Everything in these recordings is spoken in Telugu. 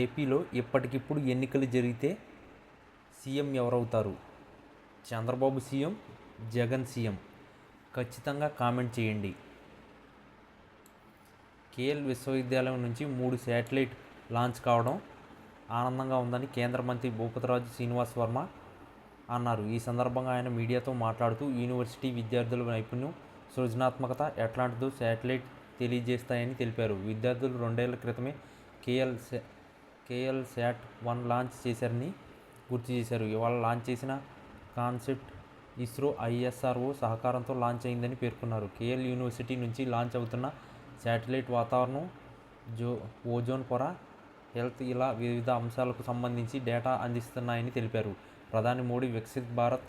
ఏపీలో ఇప్పటికిప్పుడు ఎన్నికలు జరిగితే సీఎం ఎవరవుతారు? Chandrababu CM, Jagan CM? ఖచ్చితంగా కామెంట్ చేయండి. కేఎల్ విశ్వవిద్యాలయం నుంచి 3 శాటిలైట్ లాంచ్ కావడం ఆనందంగా ఉందని కేంద్ర మంత్రి భూపతిరాజు శ్రీనివాస్ వర్మ అన్నారు. ఈ సందర్భంగా ఆయన మీడియాతో మాట్లాడుతూ యూనివర్సిటీ విద్యార్థుల నైపుణ్యం, సృజనాత్మకత ఎట్లాంటిదో శాటిలైట్ తెలియజేస్తాయని తెలిపారు. విద్యార్థులు 2 ఏళ్ల క్రితమే కేఎల్ శాట్-1 లాంచ్ చేశారని గుర్తు చేశారు. ఇవాళ లాంచ్ చేసిన కాన్సెప్ట్ ఇస్రో, ఐఎస్ఆర్ఓ సహకారంతో లాంచ్ అయిందని పేర్కొన్నారు. కేఎల్ యూనివర్సిటీ నుంచి లాంచ్ అవుతున్న శాటిలైట్ వాతావరణం, ఓజోన్ పొర, హెల్త్ ఇలా వివిధ అంశాలకు సంబంధించి డేటా అందిస్తున్నాయని తెలిపారు. ప్రధాని మోడీ వికసిత్ భారత్,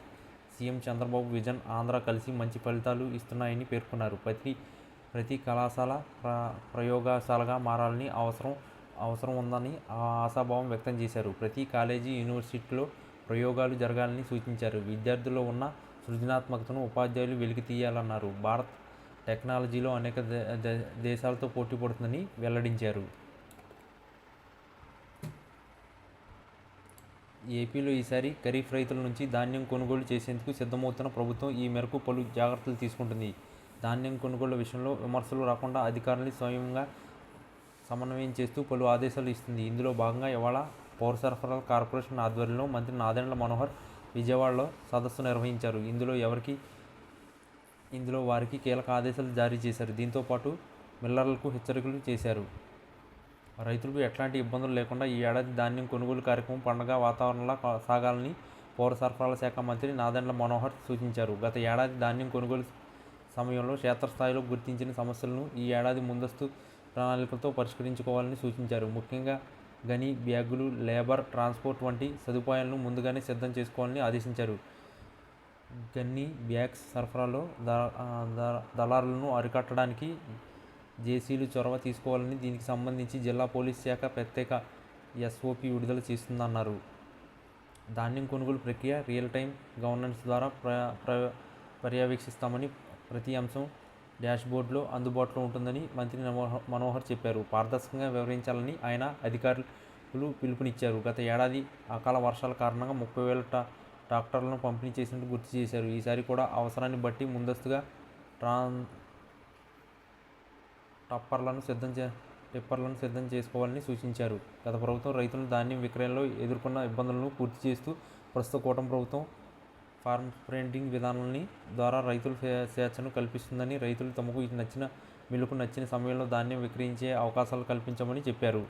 సీఎం చంద్రబాబు విజన్ ఆంధ్ర కలిసి మంచి ఫలితాలు ఇస్తున్నాయని పేర్కొన్నారు. ప్రతి కళాశాల ప్రయోగశాలగా మారాలని అవసరం ఉందని ఆశాభావం వ్యక్తం చేశారు. ప్రతి కాలేజీ, యూనివర్సిటీలో ప్రయోగాలు జరగాలని సూచించారు. విద్యార్థుల్లో ఉన్న సృజనాత్మకతను ఉపాధ్యాయులు వెలికి తీయాలన్నారు. భారత్ టెక్నాలజీలో అనేక దేశాలతో పోటీ పడుతుందని వెల్లడించారు. ఏపీలో ఈసారి ఖరీఫ్ రైతుల నుంచి ధాన్యం కొనుగోలు చేసేందుకు సిద్ధమవుతున్న ప్రభుత్వం ఈ మేరకు పలు జాగ్రత్తలు తీసుకుంటుంది. ధాన్యం కొనుగోళ్ల విషయంలో విమర్శలు రాకుండా అధికారుల్ని స్వయంగా సమన్వయం చేస్తూ పలు ఆదేశాలు ఇస్తుంది. ఇందులో భాగంగా ఇవాళ పౌర సరఫరాల కార్పొరేషన్ ఆధ్వర్యంలో మంత్రి నాదెండ్ల మనోహర్ విజయవాడలో సదస్సు నిర్వహించారు. ఇందులో వారికి కీలక ఆదేశాలు జారీ చేశారు. దీంతోపాటు మిల్లర్లకు హెచ్చరికలు చేశారు. రైతులకు ఎట్లాంటి ఇబ్బందులు లేకుండా ఈ ఏడాది ధాన్యం కొనుగోలు కార్యక్రమం పండగ వాతావరణంలో సాగాలని పౌర సరఫరాల శాఖ మంత్రి నాదెండ్ల మనోహర్ సూచించారు. గత ఏడాది ధాన్యం కొనుగోలు సమయంలో క్షేత్రస్థాయిలో గుర్తించిన సమస్యలను ఈ ఏడాది ముందస్తు ప్రణాళికలతో పరిష్కరించుకోవాలని సూచించారు. ముఖ్యంగా గని బ్యాగులు, లేబర్, ట్రాన్స్పోర్ట్ వంటి సదుపాయాలను ముందుగానే సిద్ధం చేసుకోవాలని ఆదేశించారు. గన్ని బ్యాగ్స్ సరఫరాలో దళారులను అరికట్టడానికి జేసీలు చొరవ తీసుకోవాలని, దీనికి సంబంధించి జిల్లా పోలీస్ శాఖ ప్రత్యేక ఎస్ఓపీ విడుదల చేస్తుందన్నారు. ధాన్యం కొనుగోలు ప్రక్రియ రియల్ టైం గవర్నెన్స్ ద్వారా పర్యవేక్షిస్తామని, ప్రతి అంశం డాష్బోర్డులో అందుబాటులో ఉంటుందని మంత్రి మనోహర్ చెప్పారు. పారదర్శకంగా వ్యవహరించాలని ఆయన అధికారులు పిలుపునిచ్చారు. గత ఏడాది అకాల వర్షాల కారణంగా 30,000 ట్రాక్టర్లను పంపిణీ చేసినట్టు గుర్తు చేశారు. ఈసారి కూడా అవసరాన్ని బట్టి ముందస్తుగా టిప్పర్లను సిద్ధం చేసుకోవాలని సూచించారు. గత ప్రభుత్వం రైతులు ధాన్యం విక్రయంలో ఎదుర్కొన్న ఇబ్బందులను పూర్తి చేస్తూ ప్రస్తుత కూటమి ప్రభుత్వం ఫార్మ్ ప్రింటింగ్ విధానాన్ని ద్వారా రైతుల స్వేచ్ఛను కల్పిస్తుందని, రైతులు తమకు మిల్లుకు నచ్చిన సమయంలో ధాన్యం విక్రయించే అవకాశాలు కల్పించమని చెప్పారు.